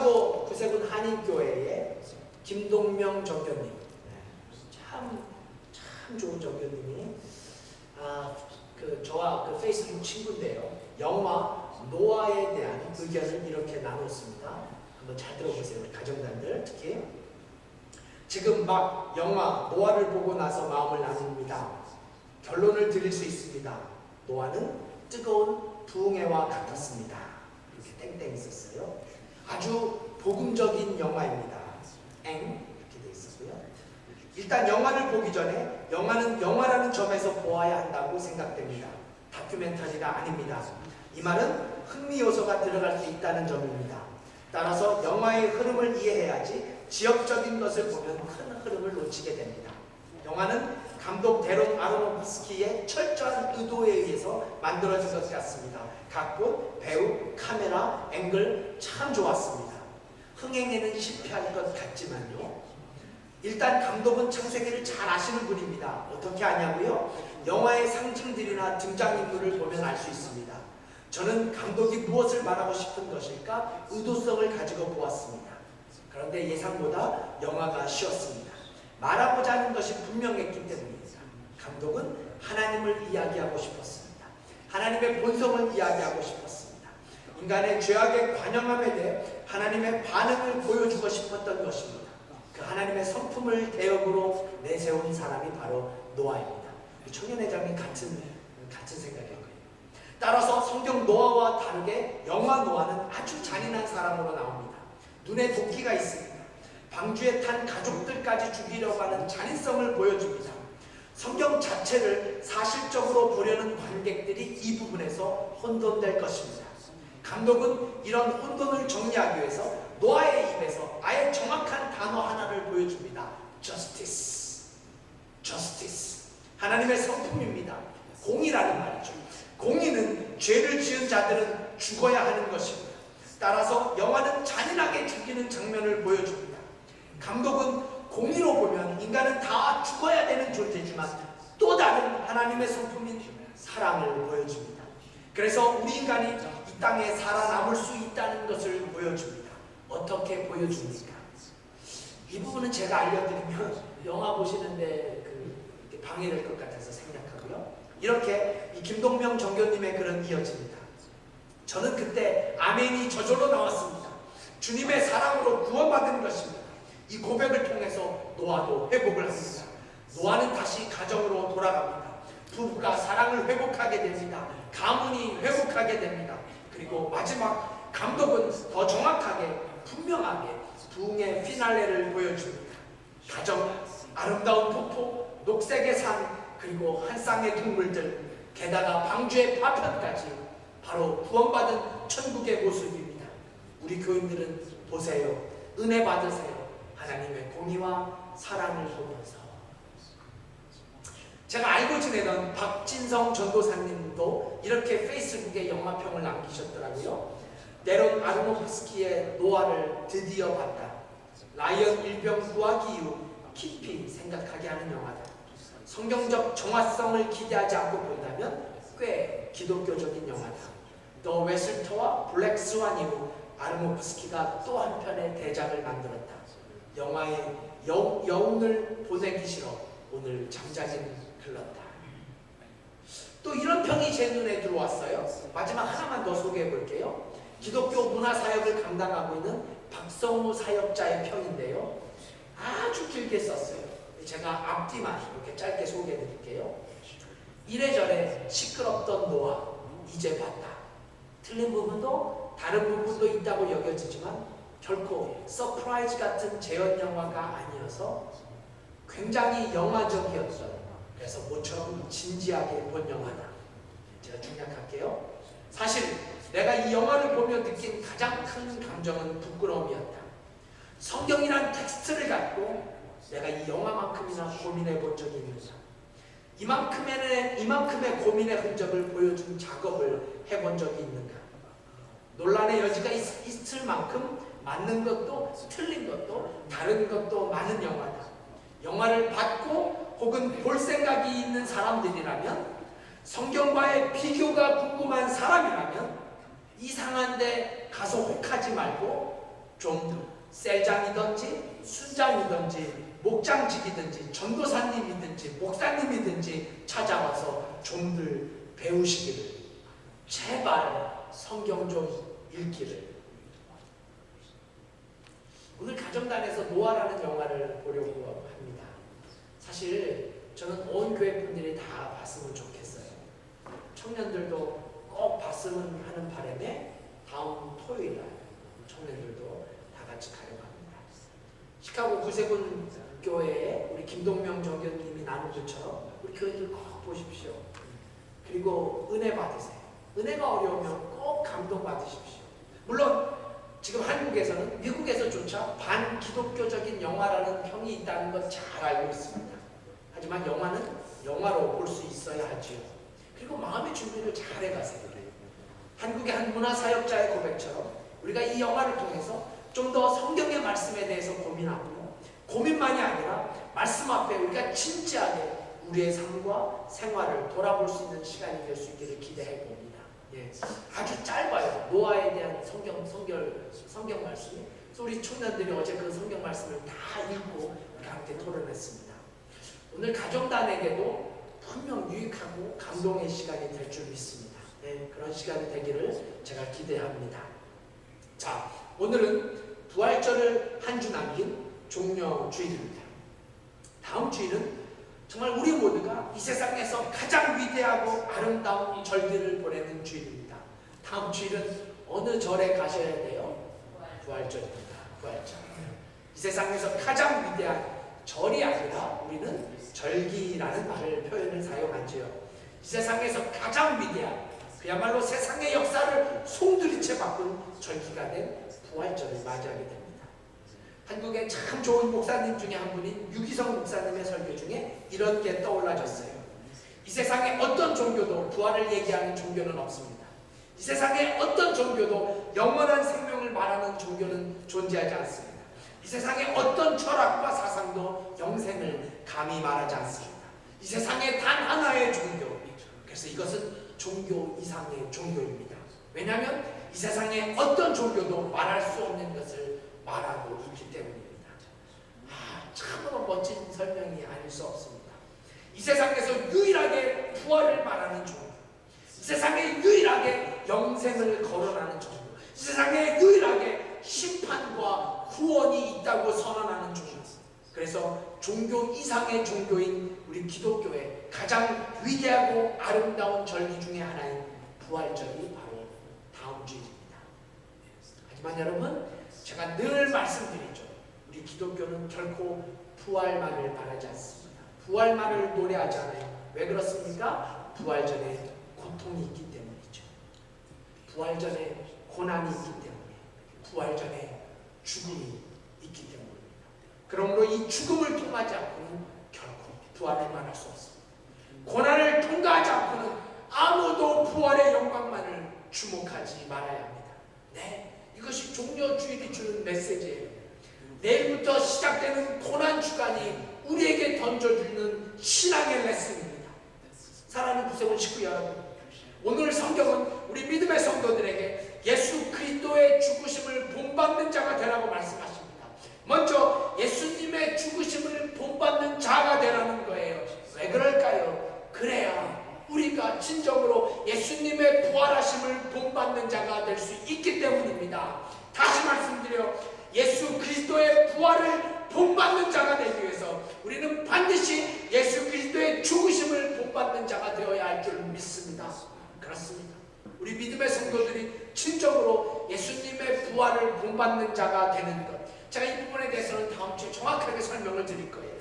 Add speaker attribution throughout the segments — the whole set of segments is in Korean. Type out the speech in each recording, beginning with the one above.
Speaker 1: 시카고 구세군 한인교회의 김동명 전교님, 참 좋은 전교님이 저와 페이스북 친구인데요. 영화 노아에 대한 의견을 이렇게 나눴습니다. 한번 잘 들어보세요. 우리 가정단들 특히. 지금 막 영화 노아를 보고 나서 마음을 나눕니다. 결론을 드릴 수 있습니다. 노아는 뜨거운 부흥회와 같았습니다. 이렇게 땡땡 있었어요. 아주 복음적인 영화입니다. 이렇게 돼 있었고요. 일단 영화를 보기 전에 영화는 영화라는 점에서 보아야 한다고 생각됩니다. 다큐멘터리가 아닙니다. 이 말은 흥미 요소가 들어갈 수 있다는 점입니다. 따라서 영화의 흐름을 이해해야지 지역적인 것을 보면 큰 흐름을 놓치게 됩니다. 영화는 감독 데론 아로노프스키의 철저한 의도에 의해서 만들어진 것 같습니다. 각본, 배우, 카메라, 앵글 참 좋았습니다. 흥행에는 실패할 것 같지만요. 일단 감독은 창세기를 잘 아시는 분입니다. 어떻게 아냐고요? 영화의 상징들이나 등장인물을 보면 알 수 있습니다. 저는 감독이 무엇을 말하고 싶은 것일까 의도성을 가지고 보았습니다. 그런데 예상보다 영화가 쉬웠습니다. 말하고자 하는 것이 분명했기 때문입니다. 감독은 하나님을 이야기하고 싶었습니다. 하나님의 본성을 이야기하고 싶었습니다. 인간의 죄악의 관영함에 대해 하나님의 반응을 보여주고 싶었던 것입니다. 그 하나님의 성품을 대역으로 내세운 사람이 바로 노아입니다. 청년회장님 같은 생각일 거예요. 따라서 성경 노아와 다르게 영화 노아는 아주 잔인한 사람으로 나옵니다. 눈에 도끼가 있습니다. 방주에 탄 가족들까지 죽이려고 하는 잔인성을 보여줍니다. 성경 자체를 사실적으로 보려는 관객들이 이 부분에서 혼돈될 것입니다. 감독은 이런 혼돈을 정리하기 위해서 노아의 입에서 아예 정확한 단어 하나를 보여줍니다. Justice. Justice. 하나님의 성품입니다. 공의라는 말이죠. 공의는 죄를 지은 자들은 죽어야 하는 것입니다. 따라서 영화는 잔인하게 죽이는 장면을 보여줍니다. 감독은 공의로 보면 인간은 다 죽어야 되는 존재지만 또 다른 하나님의 성품인 사랑을 보여줍니다. 그래서 우리 인간이 이 땅에 살아남을 수 있다는 것을 보여줍니다. 어떻게 보여줍니까? 이 부분은 제가 알려드리면 영화 보시는데 방해될 것 같아서 생략하고요. 이렇게 이 김동명 정교님의 글은 이어집니다. 저는 그때 아멘이 저절로 나왔습니다. 주님의 사랑으로 구원받은 것입니다. 이 고백을 통해서 노아도 회복을 합니다. 노아는 다시 가정으로 돌아갑니다. 부부가 사랑을 회복하게 됩니다. 가문이 회복하게 됩니다. 그리고 마지막 감독은 더 정확하게 분명하게 부흥의 피날레를 보여줍니다. 가정, 아름다운 폭포, 녹색의 산, 그리고 한 쌍의 동물들, 게다가 방주의 파편까지 바로 구원받은 천국의 모습입니다. 우리 교인들은 보세요. 은혜 받으세요. 하나님의 공의와 사랑을 보면서. 제가 알고 지내던 박진성 전도사님도 이렇게 페이스북에 영화평을 남기셨더라고요. 데론 아로노프스키의 노아를 드디어 봤다. 라이언 일병 구하기 이후 깊이 생각하게 하는 영화다. 성경적 정확성을 기대하지 않고 본다면 꽤 기독교적인 영화다. 더 웨슬터와 블랙 스완 이후 아로노프스키가 또 한편의 대작을 만들었다. 영화의 여운을 보내기 싫어 오늘 잠자긴 글렀다. 또 이런 평이 제 눈에 들어왔어요. 마지막 하나만 더 소개해 볼게요. 기독교 문화 사역을 감당하고 있는 박성우 사역자의 평인데요. 아주 길게 썼어요. 제가 앞뒤만 이렇게 짧게 소개해 드릴게요. 이래저래 시끄럽던 노아 이제 봤다. 틀린 부분도 다른 부분도 있다고 여겨지지만 결코 서프라이즈 같은 재현 영화가 아니어서 굉장히 영화적이었던, 그래서 모처럼 진지하게 본 영화다. 제가 중략할게요. 사실 내가 이 영화를 보며 느낀 가장 큰 감정은 부끄러움이었다. 성경이란 텍스트를 갖고 내가 이 영화만큼이나 고민해 본 적이 있는가? 이만큼의 고민의 흔적을 보여준 작업을 해본 적이 있는가? 논란의 여지가 있을 만큼 맞는 것도 틀린 것도 다른 것도 많은 영화다. 영화를 받고 혹은 볼 생각이 있는 사람들이라면, 성경과의 비교가 궁금한 사람이라면 이상한데 가서 혹하지 말고 좀 셀장이든지 순장이든지 목장직이든지 전도사님이든지 목사님이든지 찾아와서 좀들 배우시기를, 제발 성경 좀 읽기를. 오늘 가정단에서 노아라는 영화를 보려고 합니다. 사실 저는 온 교회 분들이 다 봤으면 좋겠어요. 청년들도 꼭 봤으면 하는 바람에 다음 토요일 날 청년들도 다 같이 가려고 합니다. 시카고 구세군 교회에 우리 김동명 정교님이 나눈 것처럼 우리 교회들 꼭 보십시오. 그리고 은혜 받으세요. 은혜가 어려우면 꼭 감동 받으십시오. 물론 지금 한국에서는, 미국에서조차 반기독교적인 영화라는 평이 있다는 건 잘 알고 있습니다. 하지만 영화는 영화로 볼 수 있어야 하지요. 그리고 마음의 준비를 잘 해가세요. 한국의 한 문화사역자의 고백처럼 우리가 이 영화를 통해서 좀 더 성경의 말씀에 대해서 고민하고, 고민만이 아니라 말씀 앞에 우리가 진지하게 우리의 삶과 생활을 돌아볼 수 있는 시간이 될 수 있기를 기대해 봅니다. 예, 아주 짧아요. 노아에 대한 성경 말씀이. 그래서 우리 청년들이 어제 그 성경 말씀을 다 읽고 우리 함께 토론했습니다. 오늘 가정단에게도 분명 유익하고 감동의 시간이 될 줄 믿습니다. 예, 그런 시간이 되기를 제가 기대합니다. 자, 오늘은 부활절을 한 주 남긴 종려 주일입니다. 다음 주일은 정말 우리 모두가 이 세상에서 가장 위대하고 아름다운 절기를 보내는 주일입니다. 다음 주일은 어느 절에 가셔야 돼요? 부활절입니다. 부활절. 이 세상에서 가장 위대한 절이 아니라 우리는 절기라는 표현을 사용하지요. 이 세상에서 가장 위대한, 그야말로 세상의 역사를 송두리째 바꾼 절기가 된 부활절을 맞이하게 됩니다. 한국의 참 좋은 목사님 중에 한 분인 유기성 목사님의 설교 중에 이런 게 떠올라졌어요. 이 세상에 어떤 종교도 부활을 얘기하는 종교는 없습니다. 이 세상에 어떤 종교도 영원한 생명을 말하는 종교는 존재하지 않습니다. 이 세상에 어떤 철학과 사상도 영생을 감히 말하지 않습니다. 이 세상에 단 하나의 종교, 그래서 이것은 종교 이상의 종교입니다. 왜냐하면 이 세상에 어떤 종교도 말할 수 없는 것을 말하고 있기 때문입니다. 참으로 멋진 설명이 아닐 수 없습니다. 이 세상에서 유일하게 부활을 말하는 종교, 이 세상에 유일하게 영생을 거론하는 종교, 이 세상에 유일하게 심판과 구원이 있다고 선언하는 종교. 그래서 종교 이상의 종교인 우리 기독교의 가장 위대하고 아름다운 절기 중에 하나인 부활절이 바로 다음 주일입니다. 하지만 여러분, 제가 늘 말씀드리죠. 우리 기독교는 결코 부활만을 바라지 않습니다. 부활만을 노래하지 않아요. 왜 그렇습니까? 부활 전에 고통이 있기 때문이죠. 부활 전에 고난이 있기 때문에, 부활 전에 죽음이 있기 때문입니다. 그러므로 이 죽음을 통하지 않고는 결코 부활을 말할 수 없습니다. 고난을 통과하지 않고는 아무도 부활의 영광만을 주목하지 말아야 합니다. 네, 이것이 종려주일이 주는 메시지예요. 내일부터 시작되는 고난 주간이 우리에게 던져주는 신앙의 레슨입니다. 사랑하는 구세군 식구 여러분, 오늘 성경은 우리 믿음의 성도들에게 예수 그리스도의 죽으심을 본받는 자가 되라고 말씀하십니다. 먼저 예수님의 죽으심을 본받는 자가 되라는 거예요. 왜 그럴까요? 그래야 우리가 진정으로 예수님의 부활하심을 본받는 자가 될 수 있기 때문입니다. 다시 말씀드려, 예수 그리스도의 부활을 본받는 자가 되기 위해서 우리는 반드시 예수 그리스도의 죽으심을 본받는 자가 되어야 할 줄 믿습니다. 그렇습니다. 우리 믿음의 성도들이 진정으로 예수님의 부활을 본받는 자가 되는 것, 제가 이 부분에 대해서는 다음 주에 정확하게 설명을 드릴 거예요.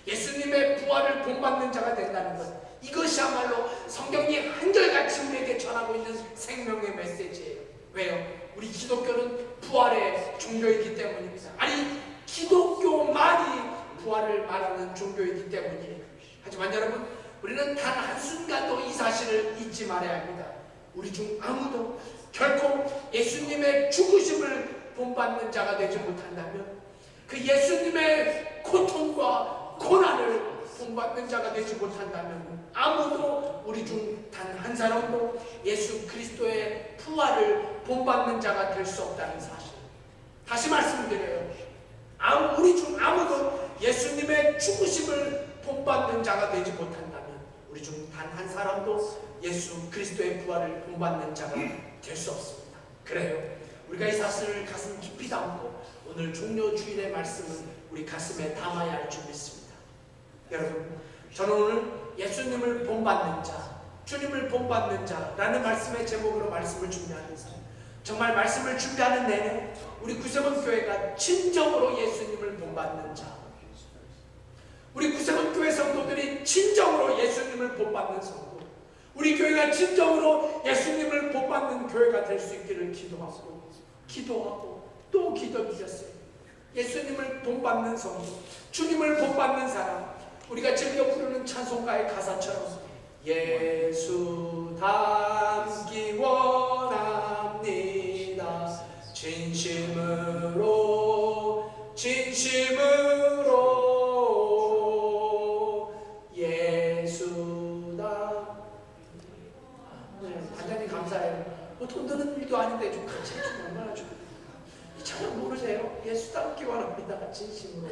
Speaker 1: 예수님의 부활을 본받는 자가 된다는 것, 이것이야말로 성경이 한결같이 우리에게 전하고 있는 생명의 메시지예요. 왜요? 우리 기독교는 부활의 종교이기 때문입니다. 아니, 기독교만이 부활을 말하는 종교이기 때문이에요. 하지만 여러분, 우리는 단 한순간도 이 사실을 잊지 말아야 합니다. 우리 중 아무도 결코 예수님의 죽으심을 본받는 자가 되지 못한다면, 그 예수님의 고통과 고난을 본받는 자가 되지 못한다면, 아무도 우리 중 단 한 사람도 예수 그리스도의 부활을 본받는 자가 될 수 없다는 사실, 다시 말씀드려요. 우리 중 아무도 예수님의 죽으심을 본받는 자가 되지 못한다면 우리 중 단 한 사람도 예수 그리스도의 부활을 본받는 자가 될 수 없습니다. 그래요. 우리가 이 사실을 가슴 깊이 담고 오늘 종려 주일의 말씀은 우리 가슴에 담아야 할 줄 믿습니다. 여러분, 저는 오늘 예수님을 본받는 자, 주님을 본받는 자라는 말씀의 제목으로 말씀을 준비하면서 정말 말씀을 준비하는 내내 우리 구세번 교회가 진정으로 예수님을 본받는 자, 우리 구세번 교회 성도들이 진정으로 예수님을 본받는 성도, 우리 교회가 진정으로 예수님을 본받는 교회가 될 수 있기를 기도하고 또 기도드렸어요. 예수님을 본받는 성도, 주님을 본받는 사람, 우리가 즐겨 부르는 찬송가의 가사처럼 예수 닮기 원합니다. 진심으로 예수 단장님 감사해요. 돈 드는 일도 아닌데 좀 같이 해주면 얼마나 좋을까. 이 찬양 모르세요? 예수 닮기 원합니다. 진심으로.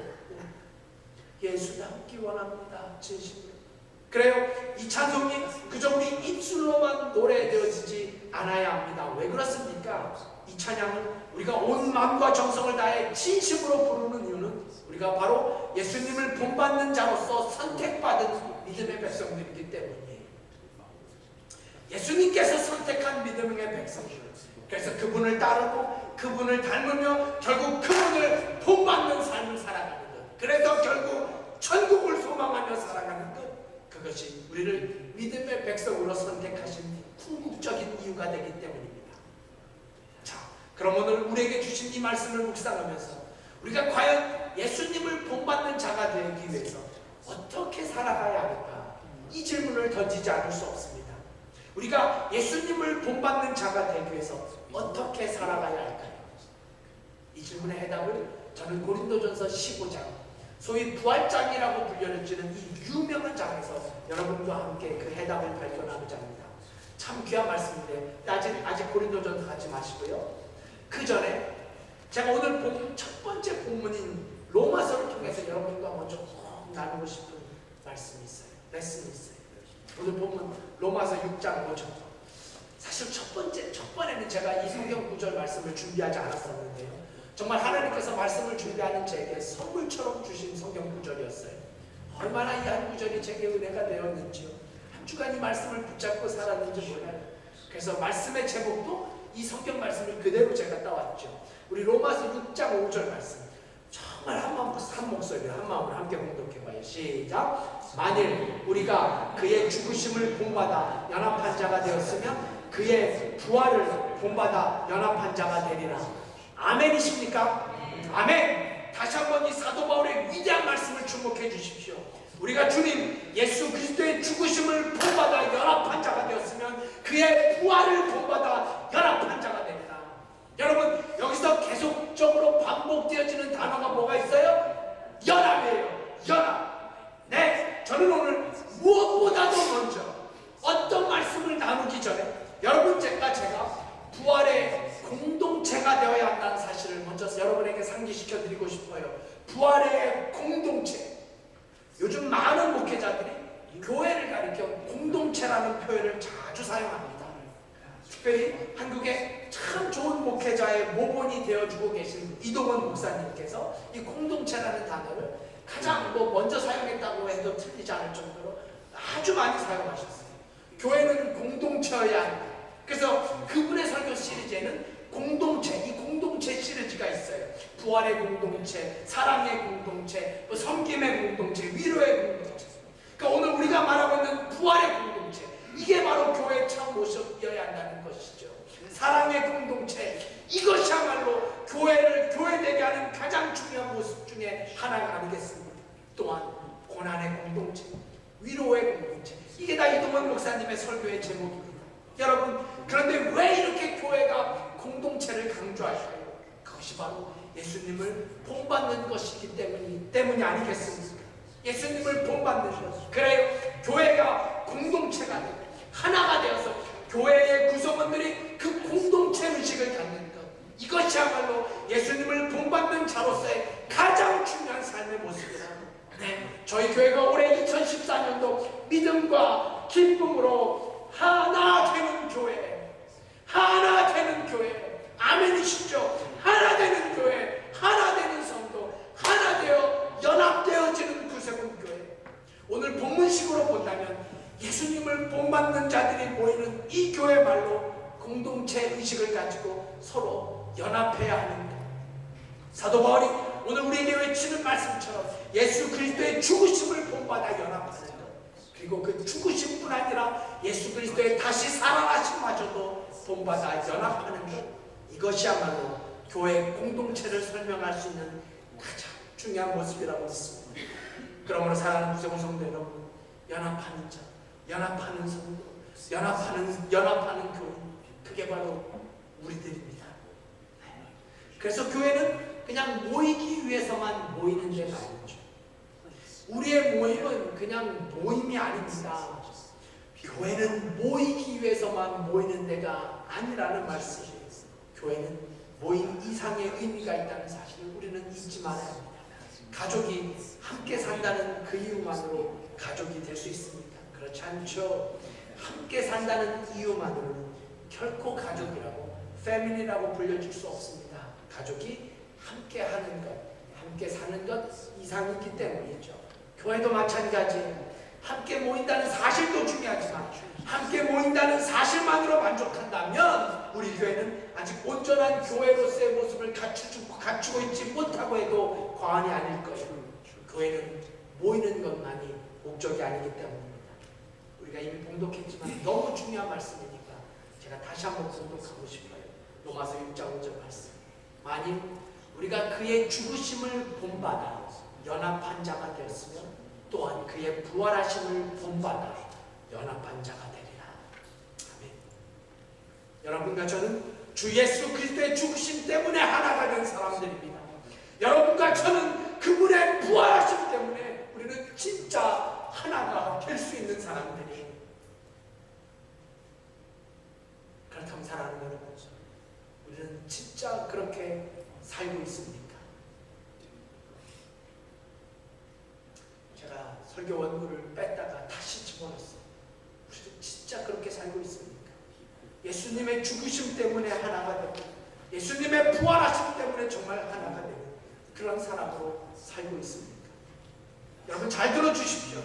Speaker 1: 예수 닮기 원합니다. 진심으로. 그래요. 이 찬송이 그저 우리 입술로만 노래되어지지 않아야 합니다. 왜 그렇습니까? 이 찬양은 우리가 온 마음과 정성을 다해 진심으로 부르는 이유는 우리가 바로 예수님을 본받는 자로서 선택받은 믿음의 백성들이기 때문이에요. 예수님께서 선택한 믿음의 백성들, 그래서 그분을 따르고 그분을 닮으며 결국 그분을 본받는 삶을 살아가는 것, 그래서 결국 천국을 소망하며 살아가는 것, 그것이 우리를 믿음의 백성으로 선택하신 궁극적인 이유가 되기 때문입니다. 자, 그럼 오늘 우리에게 주신 이 말씀을 묵상하면서 우리가 과연 예수님을 본받는 자가 되기 위해서 어떻게 살아가야 할까? 이 질문을 던지지 않을 수 없습니다. 우리가 예수님을 본받는 자가 되기 위해서 어떻게 살아가야 할까요? 이 질문의 해답을 저는 고린도전서 15장, 소위 부활장이라고 불려지는 이 유명한 장에서 여러분과 함께 그 해답을 발견하고자 합니다. 참 귀한 말씀인데 아직 고린도전서 가지 마시고요. 그 전에 제가 오늘 첫 번째 본문인 로마서를 통해서 여러분과 먼저 나누고 싶은 말씀이 있어요. 레슨이 있어요. 오늘 본문 로마서 6장 5절. 사실 첫 번에는 제가 이 성경 구절 말씀을 준비하지 않았었는데요. 정말 하나님께서 말씀을 준비하는 제게 선물처럼 주신 성경 구절이었어요. 얼마나 이 한 구절이 제게 은혜가 되었는지요. 한 주간 이 말씀을 붙잡고 살았는지 몰라요. 그래서 말씀의 제목도 이 성경 말씀을 그대로 제가 따왔죠. 우리 로마서 6장 5절 말씀. 정말 한 목소리로 한 마음으로 함께 공독해봐요. 시작. 만일 우리가 그의 죽으심을 본받아 연합한 자가 되었으면 그의 부활을 본받아 연합한 자가 되리라. 아멘이십니까? 아멘. 다시 한번 이 사도 바울의 위대한 말씀을 주목해 주십시오. 우리가 주님 예수 그리스도의 죽으심을 본받아 연합한 자가 되었으면 그의 부활을 본받아 연합한 자가 되리라. 여러분, 여기서 계속적으로 반복되어지는 단어가 뭐가 있어요? 연합이에요. 연합. 네, 저는 오늘 무엇보다도 먼저 어떤 말씀을 나누기 전에 여러분 제가 부활의 공동체가 되어야 한다는 사실을 먼저 여러분에게 상기시켜 드리고 싶어요. 부활의 공동체. 요즘 많은 목회자들이 교회를 가리켜 공동체라는 표현을 자주 사용합니다. 특별히 한국의 참 좋은 목회자의 모본이 되어주고 계신 이동원 목사님께서 이 공동체라는 단어를 가장 먼저 사용했다고 해도 틀리지 않을 정도로 아주 많이 사용하셨어요. 교회는 공동체여야 한다. 그래서 그분의 설교 시리즈에는 이 공동체 시리즈가 있어요. 부활의 공동체, 사랑의 공동체, 섬김의 공동체, 위로의 공동체. 그러니까 오늘 우리가 말하고 있는 부활의 공동체, 이게 바로 교회의 참 모습이어야 한다는 것이죠. 사랑의 공동체, 이것이야말로 교회되게 하는 가장 중요한 모습 중에 하나가 아니겠습니까? 또한 고난의 공동체, 위로의 공동체, 이게 다 이동원 목사님의 설교의 제목입니다. 여러분, 그런데 왜 이렇게 교회가 공동체를 강조할까요? 그것이 바로 예수님을 본받는 것이기 때문이 아니겠습니까? 예수님을 본받는 것. 그래요. 교회가 공동체가 되고 하나가 되어서 교회의 구성원들이 그 공동체 의식을 갖는 것. 이것이야말로 예수님을 본받는 자로서의 가장 중요한 삶의 모습이다. 네, 저희 교회가 올해 2014년도 믿음과 기쁨으로 하나 되는 교회, 하나 되는 교회, 아멘이시죠? 하나 되는 교회, 하나 되는 성도, 하나 되어 연합되어지는 구세군교회. 오늘 본문식으로 본다면 예수님을 본받는 자들이 모이는 이 교회 말로 공동체 의식을 가지고 서로 연합해야 하는 것. 사도 바울이 오늘 우리에게 외치는 말씀처럼 예수 그리스도의 죽으심을 본받아 연합하는 것, 그리고 그 죽으심뿐 아니라 예수 그리스도의 다시 살아나심마저도 본받아 연합하는 것, 이것이야말로 교회 공동체를 설명할 수 있는 가장 중요한 모습이라고 믿습니다. 그러므로 사랑하는 구세군 성도 여러분, 연합하는 자, 연합하는 성도, 연합하는 교회, 그게 바로 우리들입니다. 그래서 교회는 그냥 모이기 위해서만 모이는 데가 아니죠. 우리의 모임은 그냥 모임이 아닙니다. 교회는 모이기 위해서만 모이는 데가 아니라는 말씀이에요. 교회는 모임 이상의 의미가 있다는 사실을 우리는 잊지 말아야 합니다. 가족이 함께 산다는 그 이유만으로 가족이 될 수 있습니까? 그렇지 않죠. 함께 산다는 이유만으로는 결코 가족이라고, 패밀리라고 불려줄 수 없습니다. 가족이 함께 하는 것, 함께 사는 것 이상이기 때문이죠. 교회도 마찬가지예요. 함께 모인다는 사실도 중요하지만 함께 모인다는 사실만으로 만족한다면 우리 교회는 아직 온전한 교회로서의 모습을 갖추고 있지 못하고 해도 과언이 아닐 거예요. 교회는 모이는 것만이 목적이 아니기 때문입니다. 우리가 이미 봉독했지만 너무 중요한 말씀이니까 제가 다시 한번 봉독하고 싶어요. 로마서 6장 5절 말씀. 만일 우리가 그의 죽으심을 본받아 연합한 자가 되었으면 또한 그의 부활하심을 본받아 연합한 자가 되리라. 아멘. 여러분과 저는 주 예수 그리스도의 죽으심 때문에 하나가 된 사람들입니다. 여러분과 저는 그분의 부활하심 때문에 우리는 진짜 하나가 될 수 있는 사람들이에요. 그렇다면 사랑하는 여러분, 우리는 진짜 그렇게 살고 있습니까? 제가 설교 원고를 뺐다가 다시 집어넣었어요. 우리는 진짜 그렇게 살고 있습니까? 예수님의 죽으심 때문에 하나가 되고 예수님의 부활하심 때문에 정말 하나가 되는 그런 사람으로 살고 있습니까? 여러분 잘 들어주십시오.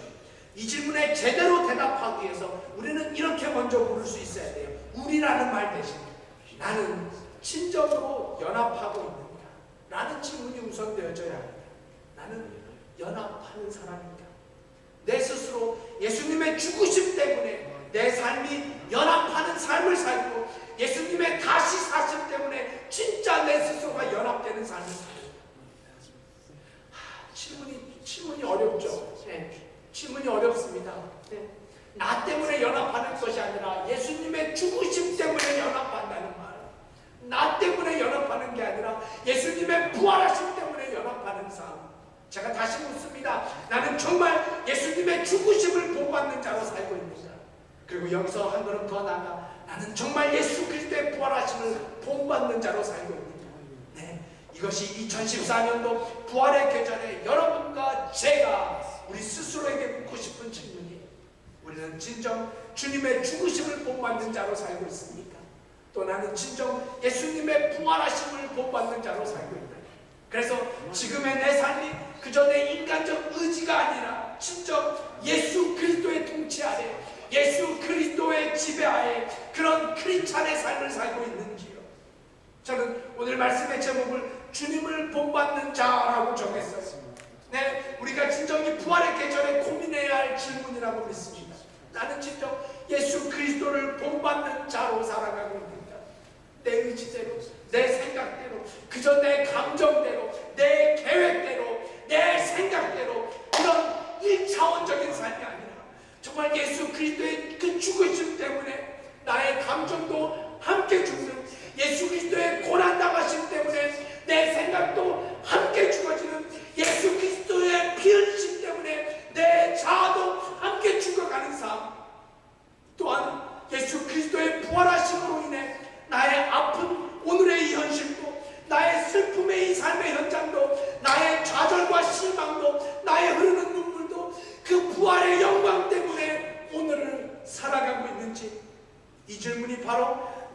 Speaker 1: 이 질문에 제대로 대답하기 위해서 우리는 이렇게 먼저 물을 수 있어야 돼요. 우리라는 말 대신 나는 진정으로 연합하고 있는가? 라는 질문이 우선되어져야 합니다. 나는 연합하는 사람인가? 내 스스로 예수님의 죽으심 때문에 내 삶이 연합하는 삶을 살고 예수님의 다시 사심 때문에 진짜 내 스스로가 연합되는 삶을 살고. 질문이 어렵죠. 네. 질문이 어렵습니다. 네. 나 때문에 연합하는 것이 아니라 예수님의 죽으심 때문에 연합한다는 말. 나 때문에 연합하는 게 아니라 예수님의 부활하심 때문에 연합하는 삶. 제가 다시 묻습니다. 나는 정말 예수님의 죽으심을 본받는 자로 살고 있는가? 그리고 여기서 한 걸음 더 나아가 나는 정말 예수 그리스도의 부활하심을 본받는 자로 살고 있는가? 네, 이것이 2014년도 부활의 계절에 여러분과 제가 우리 스스로에게 묻고 싶은 질문이에요. 우리는 진정 주님의 죽으심을 본받는 자로 살고 있습니까? 또 나는 진정 예수님의 부활하심을 본받는 자로 살고 있다. 그래서 지금의 내 삶이 그저 내 인간적 의지가 아니라 진정 예수 그리스도의 통치 아래, 예수 그리스도의 지배하에 그런 크리스찬의 삶을 살고 있는지요. 저는 오늘 말씀의 제목을 주님을 본받는 자라고 정했어요. 네, 우리가 진정 이 부활의 계절에 고민해야 할 질문이라고 믿습니다. 나는 진정 예수 그리스도를 본받는 자로 살아가고 있는가? 내 의지대로, 내 생각대로, 그저 내 감정대로, 내 계획대로, 내 생각대로 그런 1차원적인 삶이 아니라 정말 예수 그리스도의 그 죽으심 때문에 나의 감정도 함께 죽는, 예수 그리스도의 고난당하심 때문에 내 생각도 함께 죽어지는, 예수 그리스도의 피 흘리심 때문에 내 자아도 함께 죽어가는 삶, 또한 예수 그리스도의 부활하심으로 인해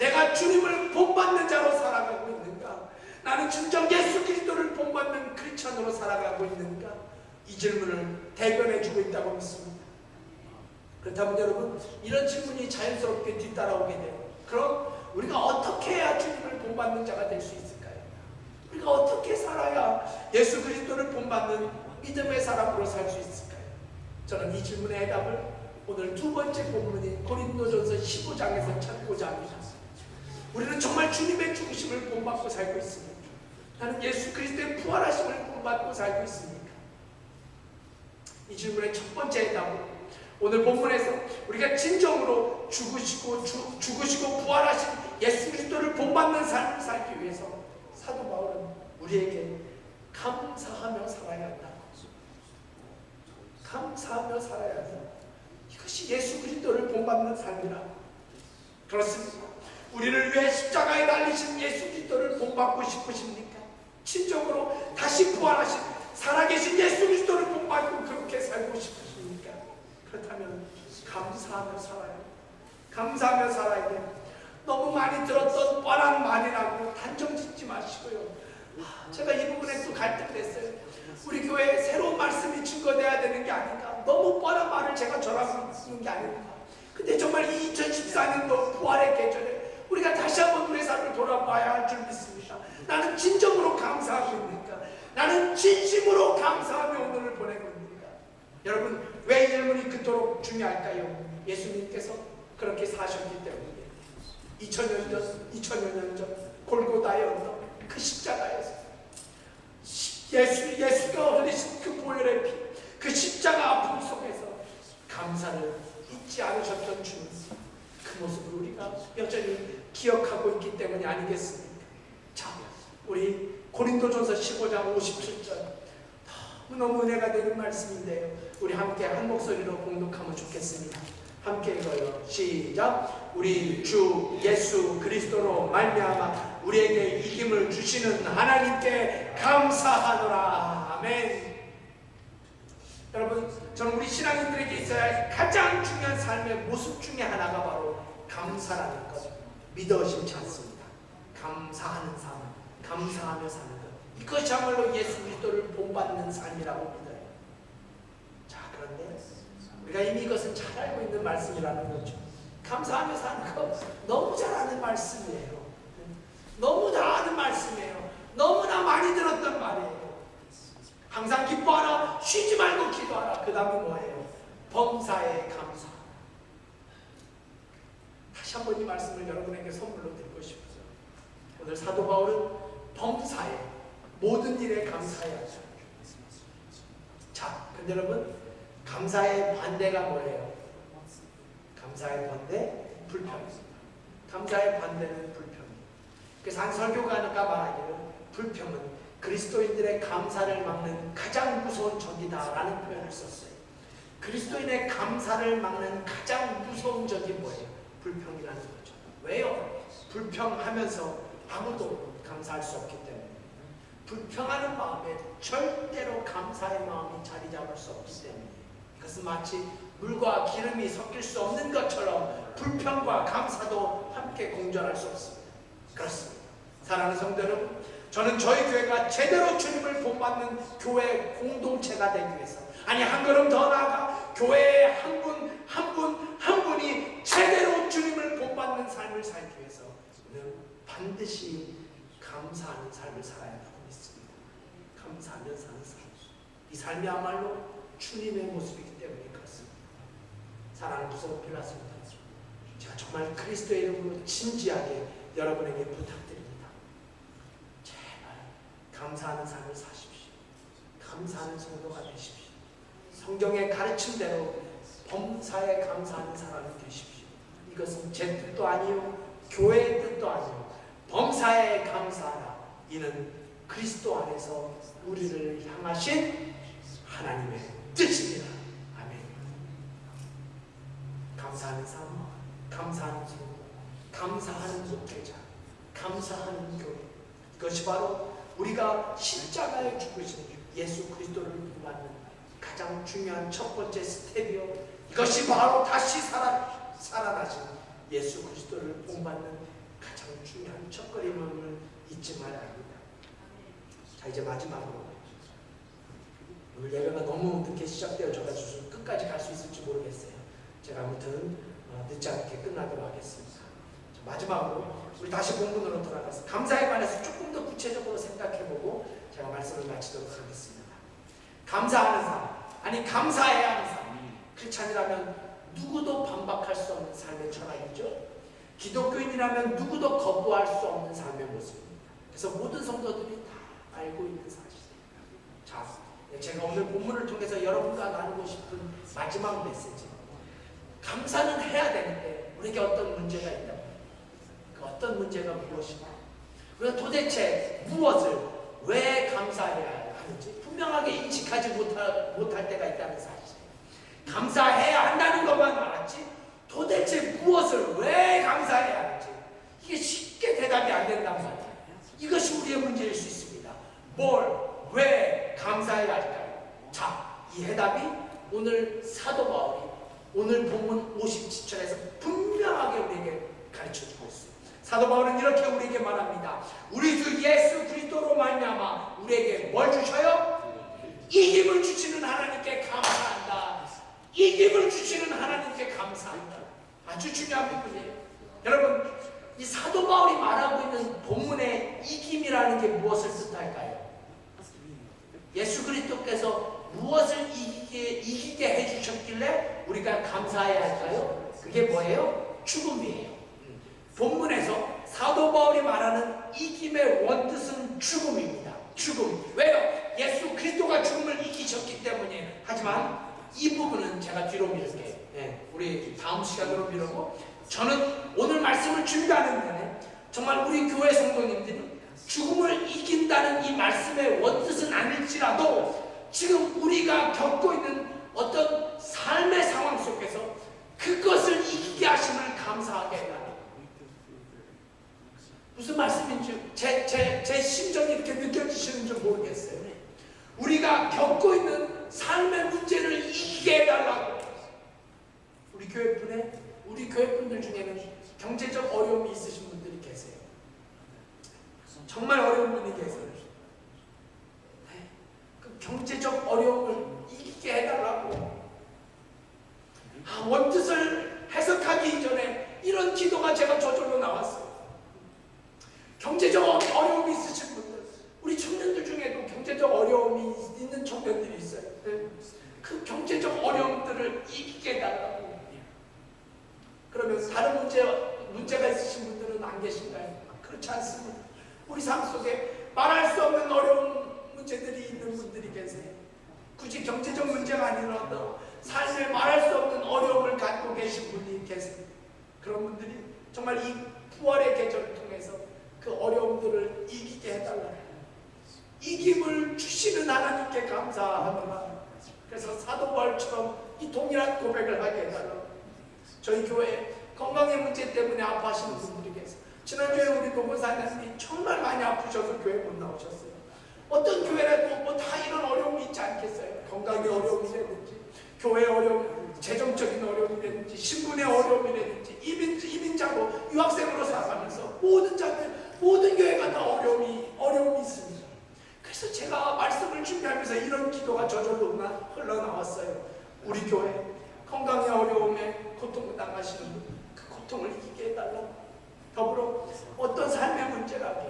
Speaker 1: 내가 주님을 본받는 자로 살아가고 있는가? 나는 진정 예수 그리스도를 본받는 크리스천으로 살아가고 있는가? 이 질문을 대변해주고 있다고 믿습니다. 그렇다면 여러분, 이런 질문이 자연스럽게 뒤따라오게 돼요. 그럼 우리가 어떻게 해야 주님을 본받는 자가 될 수 있을까요? 우리가 어떻게 살아야 예수 그리스도를 본받는 믿음의 사람으로 살 수 있을까요? 저는 이 질문의 해답을 오늘 두 번째 본문인 고린도전서 15장에서 찾고자 합니다. 우리는 정말 주님의 죽으심을 본받고 살고 있습니까? 나는 예수 그리스도의 부활하심을 본받고 살고 있습니까? 이 질문의 첫 번째 해답은 오늘 본문에서 우리가 진정으로 죽으시고 부활하신 예수 그리스도를 본받는 삶을 살기 위해서 사도 바울은 우리에게 감사하며 살아야 한다고. 감사하며 살아야 한다. 이것이 예수 그리스도를 본받는 삶이라고. 그렇습니다. 우리를 위해 십자가에 달리신 예수 그리스도를 본받고 싶으십니까? 진정으로 다시 부활하신 살아계신 예수 그리스도를 본받고 그렇게 살고 싶으십니까? 그렇다면 감사하며 살아야 돼. 감사하며 살아야 돼. 너무 많이 들었던 뻔한 말이라고 단정 짓지 마시고요. 제가 이 부분에 또 갈등됐어요. 우리 교회에 새로운 말씀이 증거돼야 되는 게 아닌가. 너무 뻔한 말을 제가 전하고 있는 게 아닌가. 근데 정말 이 2014년도 부활의 계절에 우리가 다시 한번 우리의 삶을 돌아봐야 할 줄 믿습니다. 나는 진정으로 감사하고 있는가? 나는 진심으로 감사하며 오늘을 보내고 있는가? 여러분, 왜 이 질문이 그토록 중요할까요? 예수님께서 그렇게 사셨기 때문이에요. 2000여 년 전 골고다의 언덕, 그 십자가에서 예수가 흘리신 그 보혈의 피, 그 십자가 아픔 속에서 감사를 잊지 않으셨던 주님, 그 모습을 우리가 여전히 기억하고 있기 때문이 아니겠습니까? 자, 우리 고린도전서 15장 57절 너무너무 은혜가 되는 말씀인데요. 우리 함께 한 목소리로 공독하면 좋겠습니다. 함께 읽어요. 시작. 우리 주 예수 그리스도로 말미암아 우리에게 이김을 주시는 하나님께 감사하노라. 아멘. 여러분, 저는 우리 신앙인들에게 있어야 할 가장 중요한 삶의 모습 중에 하나가 바로 감사라는 것. 믿어지지 않습니다. 감사하는 삶, 감사하며 사는 것. 이것이야말로 예수 그리스도를 본받는 삶이라고 믿어요. 자, 그런데 우리가 이미 이것은 잘 알고 있는 말씀이라는 거죠. 감사하며 사는 거 너무 잘 아는 말씀이에요. 너무 다 아는 말씀이에요. 너무나 많이 들었던 말이에요. 항상 기뻐하라, 쉬지 말고 기도하라. 그 다음에 뭐예요? 범사에 감사. 다시 한번 이 말씀을 여러분에게 선물로 드리고 싶어요. 오늘 사도 바울은 범사에, 모든 일에 감사해야 하죠. 자, 근데 여러분, 감사의 반대가 뭐예요? 감사의 반대, 불평입니다. 감사의 반대는 불평이에요. 그래서 한 설교가가 말하기를 불평은 그리스도인들의 감사를 막는 가장 무서운 적이다라는 표현을 썼어요. 그리스도인의 감사를 막는 가장 무서운 적이 뭐예요? 불평이라는 거죠. 왜요? 불평하면서 아무도 감사할 수 없기 때문에. 불평하는 마음에 절대로 감사의 마음이 자리 잡을 수 없기 때문에. 그것은 마치 물과 기름이 섞일 수 없는 것처럼 불평과 감사도 함께 공존할 수 없습니다. 그렇습니다. 사랑하는 성도 여러분, 저는 저희 교회가 제대로 주님을 본받는 교회 공동체가 되기 위해서, 아니 한 걸음 더 나아가 교회의 한 분이 제대로 주님을 본받는 삶을 살기 위해서 우리는 반드시 감사하는 삶을 살아야 하고 있습니다. 감사하며 사는 삶. 이 삶이야말로 주님의 모습이기 때문에 그렇습니다. 사랑하는 무서운 필라스입니다. 제가 정말 그리스도의 이름으로 진지하게 여러분에게 부탁드립니다. 제발 감사하는 삶을 사십시오. 감사하는 성도가 되십시오. 성경의 가르침대로 범사에 감사하는 사람이 되십시오. 이것은 제 뜻도 아니요 교회의 뜻도 아니요 범사에 감사하라. 이는 그리스도 안에서 우리를 향하신 하나님의 뜻입니다. 아멘. 감사하는 삶, 감사하는 성도, 감사하는 목회자, 감사하는 교회. 이것이 바로 우리가 십자가에 죽으신 예수 그리스도를 본받는 가장 중요한 첫 번째 스텝이요. 이것이 바로 다시 살아나신 예수 그리스도를 본받는 가장 중요한 첫걸음을 잊지 말아야 합니다. 자, 이제 마지막으로 오늘 예배가 너무 늦게 시작되어져가지고 끝까지 갈 수 있을지 모르겠어요. 제가 아무튼 늦지 않게 끝나도록 하겠습니다. 자, 마지막으로 우리 다시 본문으로 돌아가서 감사에 관해서 조금 더 구체적으로 생각해보고 제가 말씀을 마치도록 하겠습니다. 감사하는 삶, 아니 감사해야 하는 삶. 크리스찬이라면 누구도 반박할 수 없는 삶의 철학이죠. 기독교인이라면 누구도 거부할 수 없는 삶의 모습입니다. 그래서 모든 성도들이 다 알고 있는 사실이에요. 자, 제가 오늘 본문을 통해서 여러분과 나누고 싶은 마지막 메시지, 감사는 해야 되는데 우리에게 어떤 문제가 있다. 그 어떤 문제가 무엇인가? 우리가 도대체 무엇을 왜 감사해야 하는지 분명하게 인식하지 못할 때가 있다는 사실. 감사해야 한다는 것만 알았지 도대체 무엇을 왜 감사해야 하는지 이게 쉽게 대답이 안 된단 말이에요. 이것이 우리의 문제일 수 있습니다. 뭘 왜 감사해야 할까요? 자, 이 해답이 오늘 사도 바울이 오늘 본문 57절에서 분명하게 우리에게 가르쳐주고 있습니다. 사도 바울은 이렇게 우리에게 말합니다. 우리 주 예수 그리스도로 말미암아 우리에게 뭘 주셔요? 이김을 주시는 하나님께 감사한다. 이김을 주시는 하나님께 감사한다. 아주 중요한 부분이에요. 여러분, 이 사도 바울이 말하고 있는 본문의 이김이라는 게 무엇을 뜻할까요? 예수 그리스도께서 무엇을 이기게 해주셨길래 우리가 감사해야 할까요? 그게 뭐예요? 죽음이에요. 본문에서 사도 바울이 말하는 이김의 원뜻은 죽음입니다. 죽음. 왜요? 예수 그리스도가 죽음을 이기셨기 때문에. 하지만 이 부분은 제가 뒤로 밀게요. 우리 다음 시간으로 미루고, 저는 오늘 말씀을 준비하는 내내 정말 우리 교회 성도님들이 죽음을 이긴다는 이 말씀의 원뜻은 아닐지라도 지금 우리가 겪고 있는 어떤 삶의 상황 속에서 그것을 이기게 하심을 감사하게 해달라고. 무슨 말씀인지 제 심정이 이렇게 느껴지시는 줄 모르겠어요. 우리가 겪고 있는 삶의 문제를 이기게 해달라고. 우리 교회 분들 중에는 경제적 어려움이 있으신 분들이 계세요. 정말 어려운 분이 계세요. 그 경제적 어려움을 이기게 해달라고. 원뜻을 해석하기 이전에 이런 기도가 제가 저절로 나왔어요. 경제적 어려움이 있으신 분들, 우리 청년들 중에도 경제적 어려움이 있는 청년들이 있어요. 그 경제적 어려움들을 이기게 해달라고. 그러면 다른 문제가 있으신 분들은 안 계신가요? 그렇지 않습니다. 우리 삶 속에 말할 수 없는 어려운 문제들이 있는 분들이 계세요. 굳이 경제적 문제가 아니라도 삶에 말할 수 없는 어려움을 갖고 계신 분이 계세요. 그런 분들이 정말 이 부활의 계절을 통해서 그 어려움들을 이기게 해달라고. 이김을 주시는 하나님께 감사하노라. 그래서 사도 바울처럼 이 동일한 고백을 하게 해달라고. 저희 교회 건강의 문제 때문에 아파하시는 분들이 계세요. 지난주에 우리 노무사님이 정말 많이 아프셔서 교회 못 나오셨어요. 어떤 교회라도 뭐 다 이런 어려움이 있지 않겠어요? 건강의 어려움이라든지, 교회의 어려움, 재정적인 어려움이라든지, 신분의 어려움이라든지, 이민자로 유학생으로 살아가면서 모든 교회가 다 어려움이 있습니다. 그래서 제가 말씀을 준비하면서 이런 기도가 저절로 흘러나왔어요. 우리 교회 건강의 어려움에 고통을 당하시는 분, 그 고통을 이기게 해달라고. 더불어 어떤 삶의 문제라도,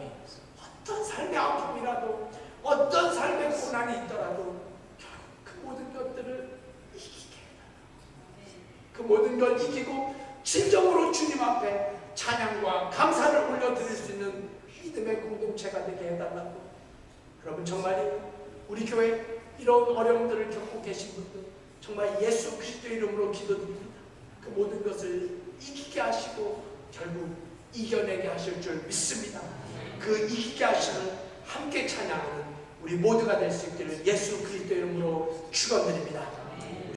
Speaker 1: 어떤 삶의 아픔이라도, 어떤 삶의 고난이 있더라도 결국 그 모든 것들을 이기게 해달라고. 그 모든 걸 이기고 진정으로 주님 앞에 찬양과 감사를 올려드릴 수 있는 믿음의 공동체가 되게 해달라고. 여러분, 정말 우리 교회 이런 어려움들을 겪고 계신 분들 정말 예수 그리스도 이름으로 기도드립니다. 그 모든 것을 이기게 하시고 결국 이겨내게 하실 줄 믿습니다. 그 이기게 하시는 함께 찬양하는 우리 모두가 될 수 있기를 예수 그리스도 이름으로 축원드립니다.